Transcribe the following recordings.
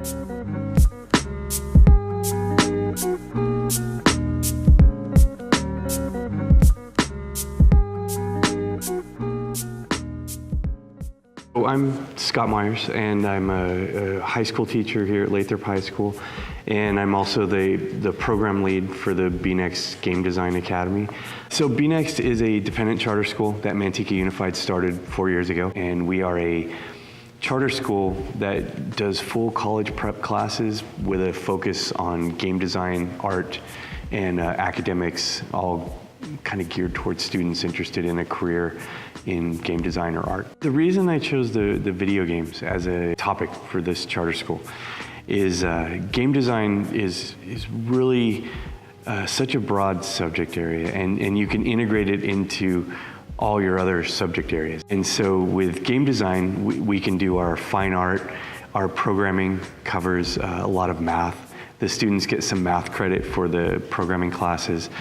I'm Scott Myers, and I'm a high school teacher here at Lathrop High School, and I'm also the program lead for the Be.Next Game Design Academy. So Be.Next is a dependent charter school that Manteca Unified started 4 years ago, and we are a charter school that does full college prep classes with a focus on game design, art, and academics, all kind of geared towards students interested in a career in game design or art. The reason I chose the video games as a topic for this charter school is game design is really such a broad subject area, and you can integrate it into all your other subject areas. And so with game design, we can do our fine art, our programming covers a lot of math. The students get some math credit for the programming classes.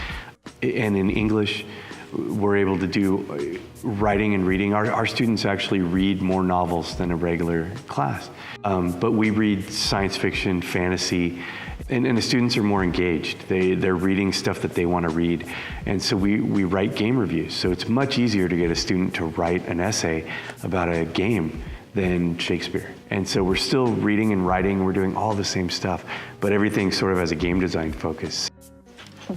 And in English, we're able to do writing and reading. Our students actually read more novels than a regular class. But we read science fiction, fantasy, and the students are more engaged. They're reading stuff that they want to read. And so we write game reviews. So it's much easier to get a student to write an essay about a game than Shakespeare. And so we're still reading and writing, we're doing all the same stuff, but everything sort of has a game design focus.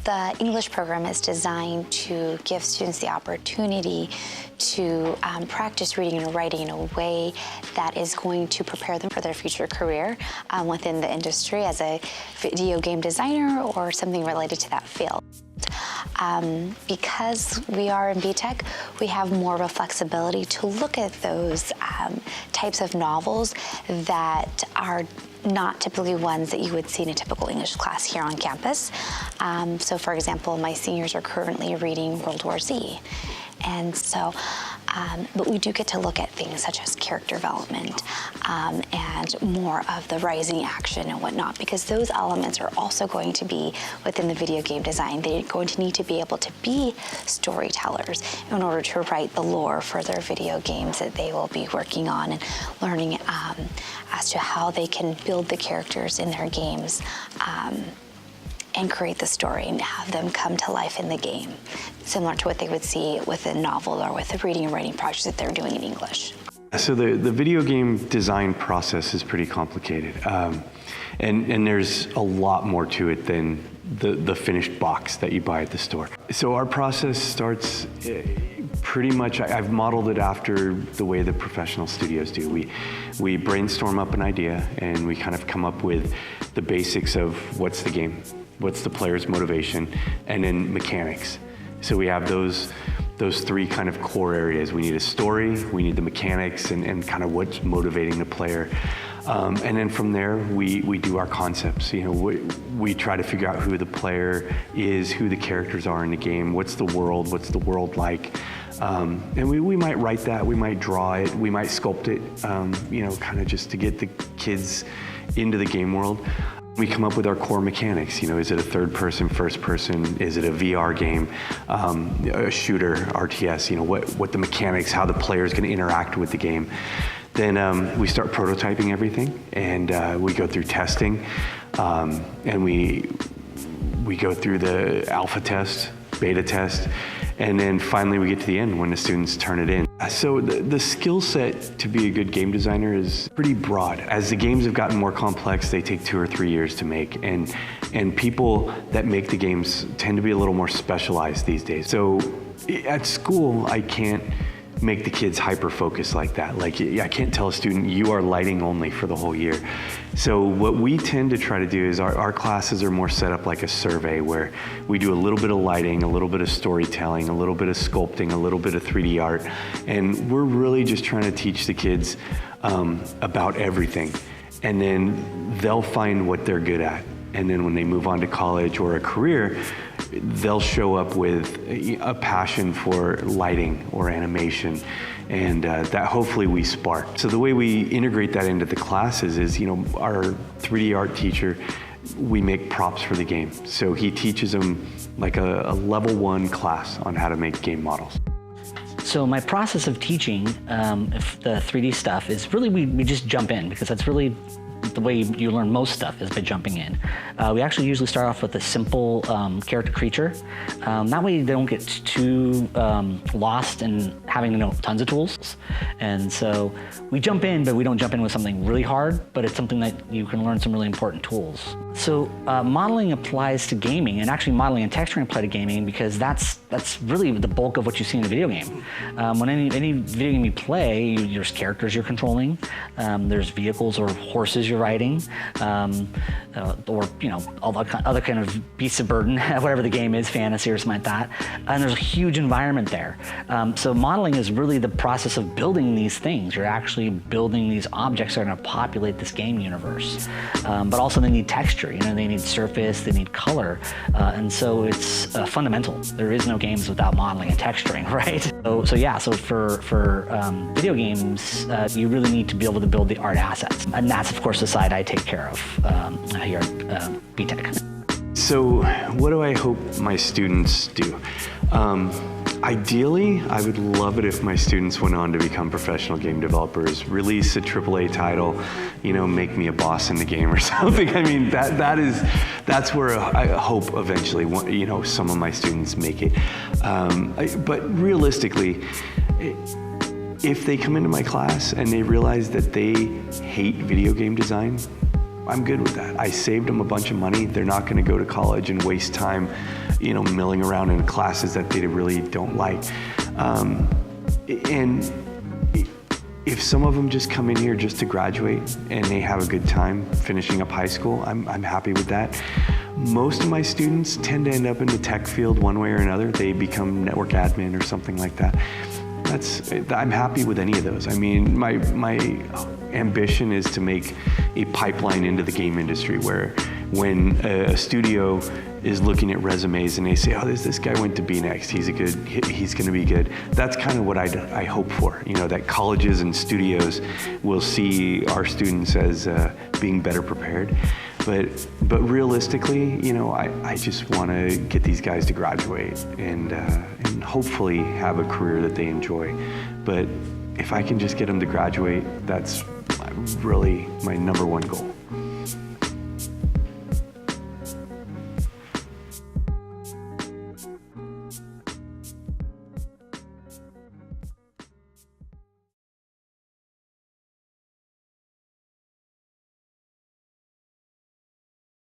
The English program is designed to give students the opportunity to practice reading and writing in a way that is going to prepare them for their future career within the industry as a video game designer or something related to that field. Because we are in Be.Tech, we have more of a flexibility to look at those types of novels that are not typically ones that you would see in a typical English class here on campus. So for example, my seniors are currently reading World War Z. And so, but we do get to look at things such as character development and more of the rising action and whatnot, because those elements are also going to be within the video game design. They're going to need to be able to be storytellers in order to write the lore for their video games that they will be working on and learning as to how they can build the characters in their games and create the story and have them come to life in the game, similar to what they would see with a novel or with a reading and writing project that they're doing in English. So the video game design process is pretty complicated. And there's a lot more to it than the finished box that you buy at the store. So our process starts pretty much, I've modeled it after the way the professional studios do. We brainstorm up an idea and we kind of come up with the basics of what's the game, what's the player's motivation, and then mechanics. So we have those three kind of core areas. We need a story, we need the mechanics, and kind of what's motivating the player. And then from there, we do our concepts. You know, we try to figure out who the player is, who the characters are in the game, what's the world like. And we might write that, we might draw it, we might sculpt it, you know, kind of just to get the kids into the game world. We come up with our core mechanics. You know, is it a third person, first person? Is it a VR game, a shooter, RTS? You know, what the mechanics, how the player is going to interact with the game. Then we start prototyping everything, and we go through testing, and we go through the alpha test, beta test, and then finally we get to the end when the students turn it in. So the skill set to be a good game designer is pretty broad. As the games have gotten more complex, they take 2 or 3 years to make, and people that make the games tend to be a little more specialized these days. So at school, I can't make the kids hyper-focused like that. Like, I can't tell a student, you are lighting only for the whole year. So what we tend to try to do is our classes are more set up like a survey, where we do a little bit of lighting, a little bit of storytelling, a little bit of sculpting, a little bit of 3D art. And we're really just trying to teach the kids about everything. And then they'll find what they're good at. And then when they move on to college or a career, they'll show up with a passion for lighting or animation, and that hopefully we spark. So the way we integrate that into the classes is, you know, our 3D art teacher, we make props for the game. So he teaches them like a level 1 class on how to make game models. So my process of teaching the 3D stuff is really, we just jump in, because that's really the way you learn most stuff is by jumping in. We actually usually start off with a simple character creature. That way they don't get too lost in having to know tons of tools. And so we jump in, but we don't jump in with something really hard, but it's something that you can learn some really important tools. So modeling applies to gaming, and actually modeling and texturing apply to gaming because that's really the bulk of what you see in a video game. When any video game you play, there's characters you're controlling, there's vehicles or horses you're riding, or all the other kind of beasts of burden, whatever the game is, fantasy or something like that. And there's a huge environment there. So modeling is really the process of building these things. You're actually building these objects that are going to populate this game universe. But also they need texture. They need surface, they need color, and so it's fundamental. There is no games without modeling and texturing, right? So for video games, you really need to be able to build the art assets, and that's of course the side I take care of here at Be.Tech. So what do I hope my students do? Ideally, I would love it if my students went on to become professional game developers, release a AAA title, make me a boss in the game or something. I mean, that's where I hope eventually, some of my students make it. But realistically, if they come into my class and they realize that they hate video game design, I'm good with that. I saved them a bunch of money. They're not going to go to college and waste time, milling around in classes that they really don't like. And if some of them just come in here just to graduate and they have a good time finishing up high school, I'm happy with that. Most of my students tend to end up in the tech field one way or another. They become network admin or something like that. I'm happy with any of those. I mean, my ambition is to make a pipeline into the game industry where when a studio is looking at resumes and they say, oh, this guy went to Be.Tech, he's going to be good. That's kind of what I hope for, that colleges and studios will see our students as being better prepared. But realistically, I just want to get these guys to graduate and hopefully have a career that they enjoy. But if I can just get them to graduate, that's really my #1 goal.